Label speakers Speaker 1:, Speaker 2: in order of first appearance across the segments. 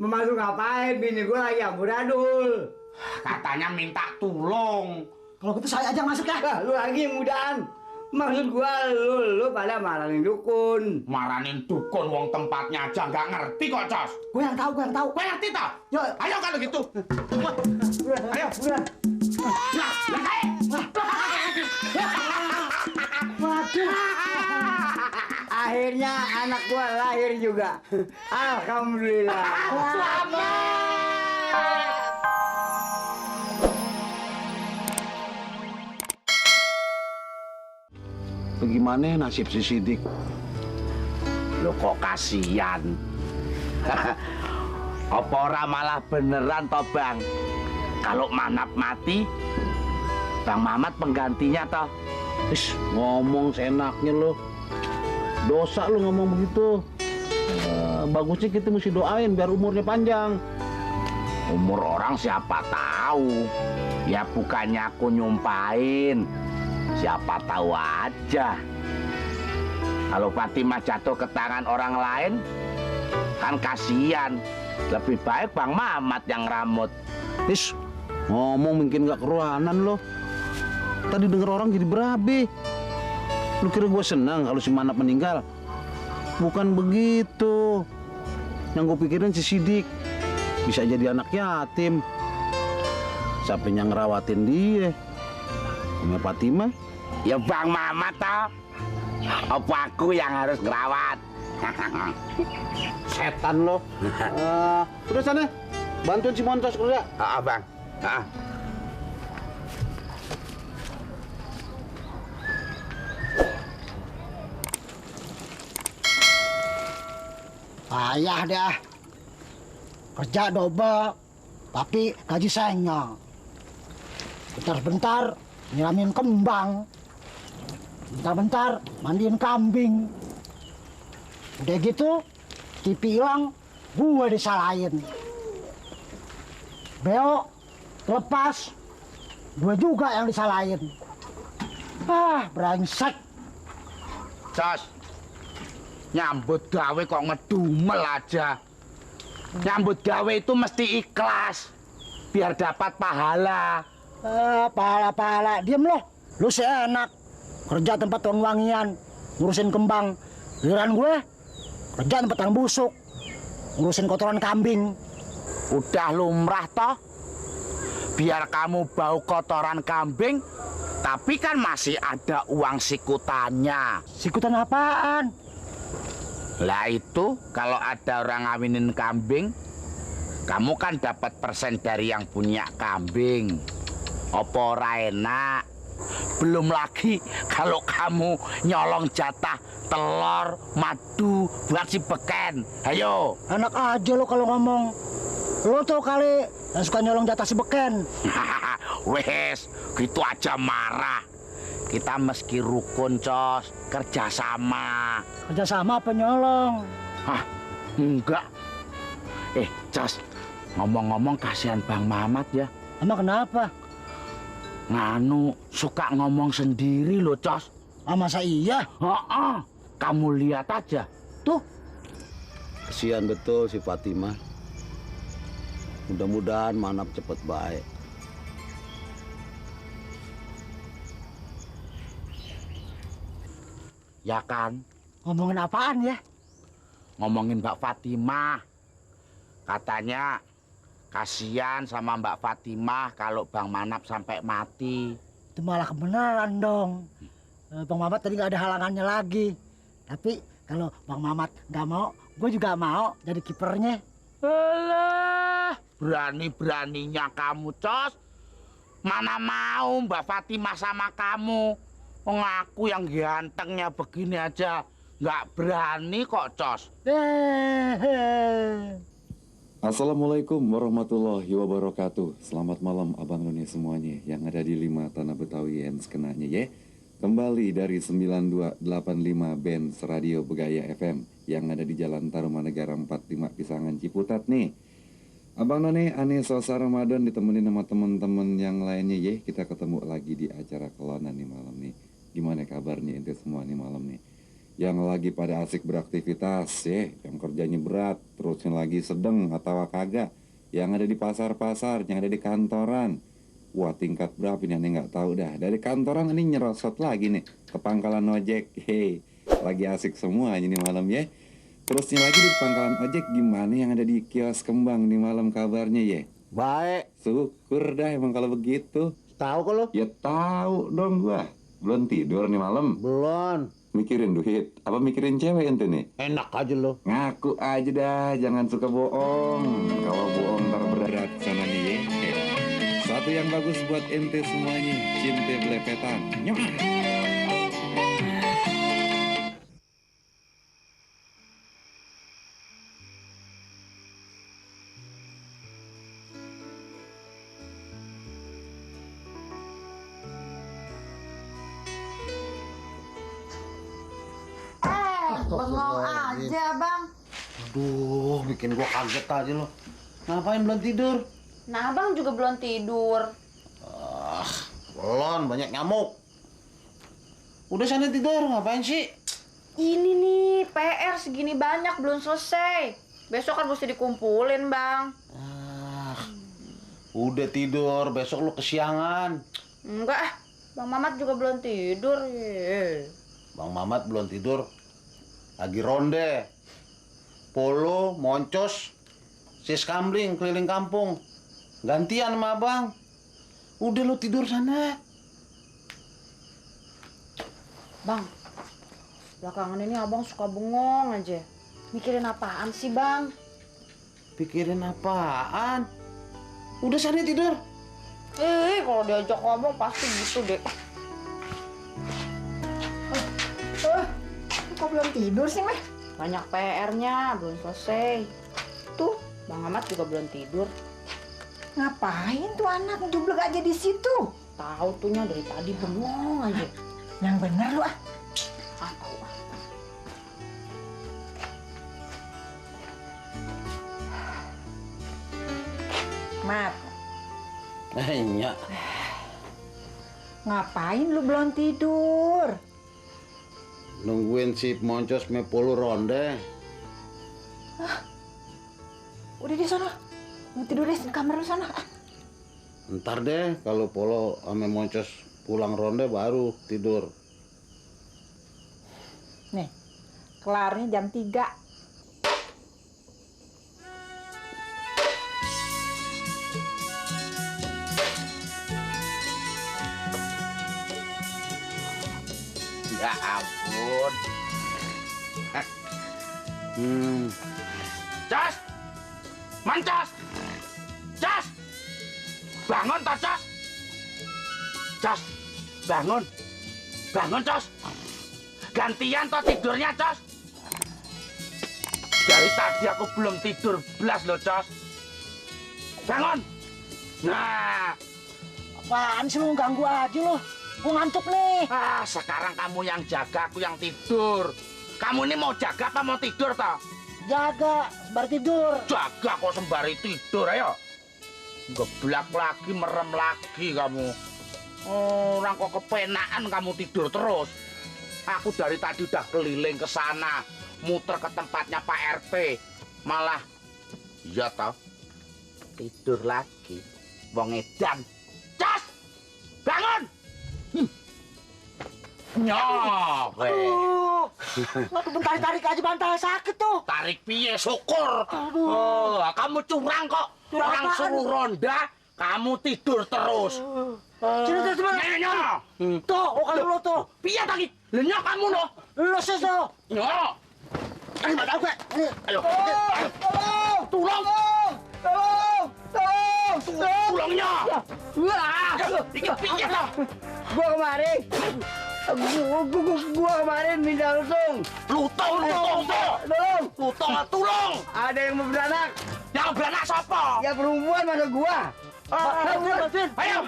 Speaker 1: Masuk ngapain? Bini gue lagi amburadul.
Speaker 2: Katanya minta tolong.
Speaker 3: Kalau gitu saya aja masuk ya.
Speaker 1: Lu lagi mudaan. Maksud gua lu pada marahin dukun.
Speaker 2: Marahin dukun wong tempatnya aja nggak ngerti kok, Cos.
Speaker 3: Gue yang tahu.
Speaker 2: Gue ngerti toh?
Speaker 3: Yuk.
Speaker 2: Ayo kalau gitu. Ayo.
Speaker 3: Udah. Waduh.
Speaker 1: Akhirnya anak gua lahir juga. Alhamdulillah.
Speaker 4: Bagaimana nasib si Sidik?
Speaker 2: Lo kok kasihan? Apa ora malah beneran toh, Bang? Kalau Manap mati, Bang Mamat penggantinya toh.
Speaker 4: Ish, ngomong seenaknya lo. Dosa lo ngomong begitu. Bagusnya kita mesti doain biar umurnya panjang.
Speaker 2: Umur orang siapa tahu. Ya bukannya aku nyumpahin. Siapa tahu aja. Kalau Fatimah jatuh ke tangan orang lain, kan kasihan. Lebih baik Bang Mamat yang ramut.
Speaker 4: Ish, ngomong mungkin gak keruanan lo. Tadi denger orang jadi berabe. Lu kira gue senang kalau si Manap meninggal? Bukan begitu. Yang gue pikirin si Sidik bisa jadi anak yatim. Siapa yang ngerawatin dia? Sama Fatimah?
Speaker 2: Ya Bang Mamat toh. Apa aku yang harus ngerawat?
Speaker 4: Setan lo. Udah sana, bantuin si Montos kerja.
Speaker 2: Bang.
Speaker 3: Payah dah. Kerja double, tapi gaji senyol. Bentar-bentar nyiramin kembang. Bentar-bentar mandiin kambing. Udah gitu, TV hilang, gue disalahin. Beo lepas, gue juga yang disalahin. Brengsek.
Speaker 2: Cos, nyambut gawe kok ngedumel aja. Nyambut gawe itu mesti ikhlas, biar dapat pahala.
Speaker 3: Pahala-pahala, diem loh. Lu sih enak, kerja tempat wangi-wangian, ngurusin kembang. Giliran gue, kerja tempat yang busuk, ngurusin kotoran kambing.
Speaker 2: Udah lumrah toh, biar kamu bau kotoran kambing, tapi kan masih ada uang sikutannya.
Speaker 3: Sikutan apaan?
Speaker 2: Lah itu kalau ada orang ngawinin kambing, kamu kan dapat persen dari yang punya kambing. Opo ora enak? Belum lagi kalau kamu nyolong jatah telur, madu buat si beken. Ayo.
Speaker 3: Enak aja lo kalau ngomong. Lo tuh kali yang suka nyolong jatah si beken.
Speaker 2: Wes, gitu aja marah. Kita meski rukun, Cos, kerjasama.
Speaker 3: Kerjasama apa nyolong?
Speaker 2: Hah, enggak. Cos, ngomong-ngomong kasihan Bang Mamat ya.
Speaker 3: Emang kenapa?
Speaker 2: Nganu, suka ngomong sendiri loh, Cos.
Speaker 3: Masa iya?
Speaker 2: Kamu lihat aja. Tuh.
Speaker 4: Kasihan betul si Fatimah. Mudah-mudahan Manap cepet baik.
Speaker 2: Ya kan?
Speaker 3: Ngomongin apaan ya?
Speaker 2: Ngomongin Mbak Fatimah. Katanya kasihan sama Mbak Fatimah kalau Bang Manap sampai mati.
Speaker 3: Itu malah kebenaran dong. Bang Mamat tadi nggak ada halangannya lagi. Tapi kalau Bang Mamat nggak mau, gue juga mau jadi kipernya.
Speaker 2: Alah, berani-beraninya kamu, Cos. Mana mau Mbak Fatimah sama kamu. Aku yang gantengnya begini aja nggak berani kok, Cos.
Speaker 5: Assalamualaikum warahmatullahi wabarakatuh. Selamat malam Abang None semuanya yang ada di 5 Tanah Betawi yang sekenanya ya. Kembali dari 9285 Benz Radio Begaya FM yang ada di Jalan Tarumanegara 45 Pisangan Ciputat nih. Abang None aneh selasa Ramadan ditemenin sama teman-teman yang lainnya ya. Kita ketemu lagi di acara Kelonan nih malam nih. Gimana kabarnya ente semua nih malam nih? Yang lagi pada asik beraktivitas ya, yang kerjanya berat, terusnya lagi sedang atau kagak, yang ada di pasar-pasar, yang ada di kantoran. Wah, tingkat berapa ini aneh nggak tahu dah. Dari kantoran ini nyerosot lagi nih ke pangkalan ojek. Hei, lagi asik semua ini malam ya. Terusnya lagi di pangkalan ojek, gimana yang ada di kios kembang nih malam kabarnya ya?
Speaker 3: Baik.
Speaker 5: Syukur dah emang kalau begitu.
Speaker 3: Tahu kok lo?
Speaker 5: Ya tahu dong gua. Belum tidur nih malam.
Speaker 3: Belum.
Speaker 5: Mikirin duit, apa mikirin cewek ente nih?
Speaker 3: Enak aja lo.
Speaker 5: Ngaku aja dah, jangan suka bohong. Kalau bohong ntar berat sana nih ya. Satu yang bagus buat ente semuanya, cinta belepetan. Nyok.
Speaker 6: Bengong aja bang.
Speaker 4: Aduh, bikin gua kaget aja lo. Ngapain belum tidur?
Speaker 6: Nah abang juga belum tidur.
Speaker 4: Belum, banyak nyamuk. Udah sana tidur, ngapain sih?
Speaker 6: Ini nih PR segini banyak belum selesai. Besok kan mesti dikumpulin bang.
Speaker 4: Udah tidur, besok lu kesiangan.
Speaker 6: Enggak, bang Mamat juga belum tidur.
Speaker 4: Bang Mamat belum tidur. Lagi ronde. Polo, moncos, sis kamling keliling kampung. Gantian sama abang. Udah lu tidur sana.
Speaker 6: Bang, belakangan ini abang suka bengong aja. Mikirin apaan sih bang?
Speaker 4: Pikirin apaan? Udah sana tidur.
Speaker 6: Kalau diajak ngomong pasti gitu deh.
Speaker 7: Kok belum tidur sih, Meh?
Speaker 6: Banyak PR-nya, belum selesai. Tuh, Bang Ahmad juga belum tidur.
Speaker 7: Ngapain tuh anak ngejublek aja di situ?
Speaker 6: Tahu tuhnya dari tadi bengong aja.
Speaker 7: Yang bener lu ah.
Speaker 6: Tahu.
Speaker 7: Mat,
Speaker 4: Nyak.
Speaker 7: ngapain lu belum tidur?
Speaker 4: Nungguin si moncos me polo ronde.
Speaker 7: Udah di sana. Mau tidur di kamar lu sana.
Speaker 4: Ntar deh kalau polo ame moncos pulang ronde baru tidur.
Speaker 7: Nih, kelarnya jam 3.
Speaker 2: Ya ampun. Jos! Mancos! Jos! Bangun toh, Jos! Jos! Bangun! Bangun, Jos! Gantian toh tidurnya, Jos! Dari tadi aku belum tidur belas loh, Jos! Bangun! Nah!
Speaker 3: Apaan sih lu ganggu aja lo? Gua ngantuk nih.
Speaker 2: Sekarang kamu yang jaga, aku yang tidur. Kamu ini mau jaga apa mau tidur toh?
Speaker 3: Jaga, sebar tidur.
Speaker 2: Jaga kok sembari tidur, ayo. Geblak lagi, merem lagi kamu. Orang kok kepenaan kamu tidur terus. Aku dari tadi udah keliling ke sana, muter ke tempatnya Pak RT. Malah, iya toh, tidur lagi. Wong edan. Cas! Bangun! Nyok!
Speaker 3: Tarik aja bantal sakit tuh.
Speaker 2: Tarik piye syukur. Kamu curang kok.
Speaker 3: Curang
Speaker 2: Orang
Speaker 3: apaan?
Speaker 2: suruh ronda, kamu tidur terus.
Speaker 3: Sini tuh sebentar.
Speaker 2: Nyok!
Speaker 3: Tuh, kalau lu tuh.
Speaker 2: Piye tadi? Lenyok kamu no.
Speaker 3: Lu sih tuh.
Speaker 2: Nyok!
Speaker 3: Ayo, ada gue.
Speaker 2: Ayo.
Speaker 3: Tolong!
Speaker 2: Tulung!
Speaker 3: Tolong! Tolong!
Speaker 2: Tulungnya!
Speaker 1: Wah,
Speaker 2: Iki piye toh?
Speaker 1: gua kemarin minta lutung.
Speaker 2: Lutung toh.
Speaker 1: Tolong,
Speaker 2: Lutung tulung.
Speaker 1: ada yang mau beranak.
Speaker 2: Yang beranak sapa?
Speaker 1: Ya perempuan masuk gua.
Speaker 2: Ayo.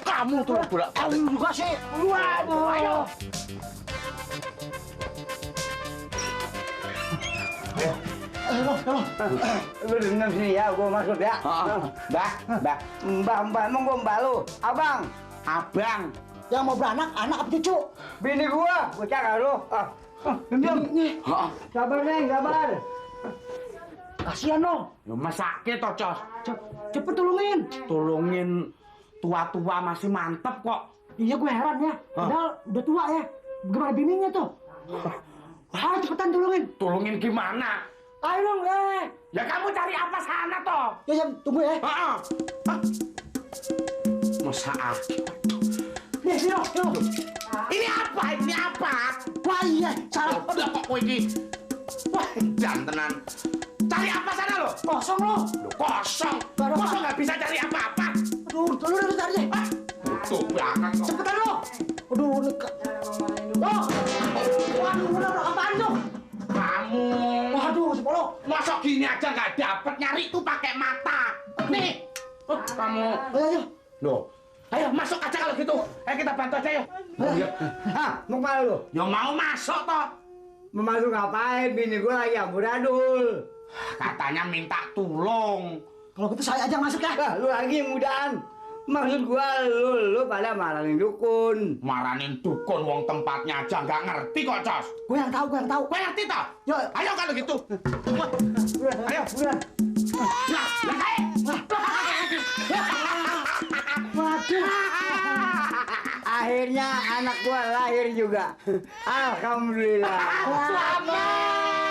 Speaker 2: Kamu tuh bolak balik juga sih. Waduh, ayo.
Speaker 1: Lu dengar sini ya, gua masuk ya. Mbak, emang gua mbak lu. Abang.
Speaker 2: Abang.
Speaker 3: Yang mau beranak, anak apa cucu?
Speaker 1: Bini gua cakap lu. Diam.
Speaker 2: Heeh.
Speaker 1: Sabar, Neng, sabar.
Speaker 3: Kasihan lo.
Speaker 2: Ya masake to, Cos.
Speaker 3: Cepet tolongin.
Speaker 2: Tolongin tua-tua masih mantep kok.
Speaker 3: Iya gue heran ya. Padahal udah tua ya. Gimana bininya tuh? Ayo cepetan tolongin.
Speaker 2: Tolongin gimana?
Speaker 3: Ayo dong,
Speaker 2: Ya kamu cari apa sana toh?
Speaker 3: Ya, tunggu ya.
Speaker 2: Heeh. Masa aki.
Speaker 3: Nih, sini lo.
Speaker 2: Ini apa? Ini apa?
Speaker 3: Wah iya, salah.
Speaker 2: Udah kok kowe iki. Wah, jantenan. Cari apa sana lo?
Speaker 3: Kosong lo.
Speaker 2: Loh, kosong.
Speaker 3: Baru
Speaker 2: Kosong nggak bisa cari apa-apa.
Speaker 3: Aduh, lu udah cari deh.
Speaker 2: Butuh banget kok.
Speaker 3: Cepetan lo. Aduh, ini Oh, waduh, udah apaan tuh?
Speaker 2: Kamu.
Speaker 3: Waduh, si Polo.
Speaker 2: Masa gini aja nggak dapet, nyari tuh pakai mata. Nih. Kamu.
Speaker 3: Ayo.
Speaker 2: Loh. Ayo masuk aja kalau gitu. Ayo kita bantu aja yuk.
Speaker 1: Hah, mau kemana lu?
Speaker 2: Ya mau masuk toh.
Speaker 1: Mau masuk ngapain? Bini gue lagi amburadul.
Speaker 2: Katanya minta tolong.
Speaker 3: Kalau gitu saya aja masuk ya.
Speaker 1: Lah, lu lagi mudahan. Maksud gua lu pada marahin dukun.
Speaker 2: Maranin dukun wong tempatnya aja nggak ngerti kok, Cos.
Speaker 3: Gue yang tahu.
Speaker 2: Gue ngerti toh?
Speaker 3: Yuk.
Speaker 2: Ayo kalau gitu. Ayo.
Speaker 3: Buruan.
Speaker 2: Nah,
Speaker 3: Waduh.
Speaker 1: Akhirnya anak gua lahir juga. Alhamdulillah.
Speaker 2: Selamat.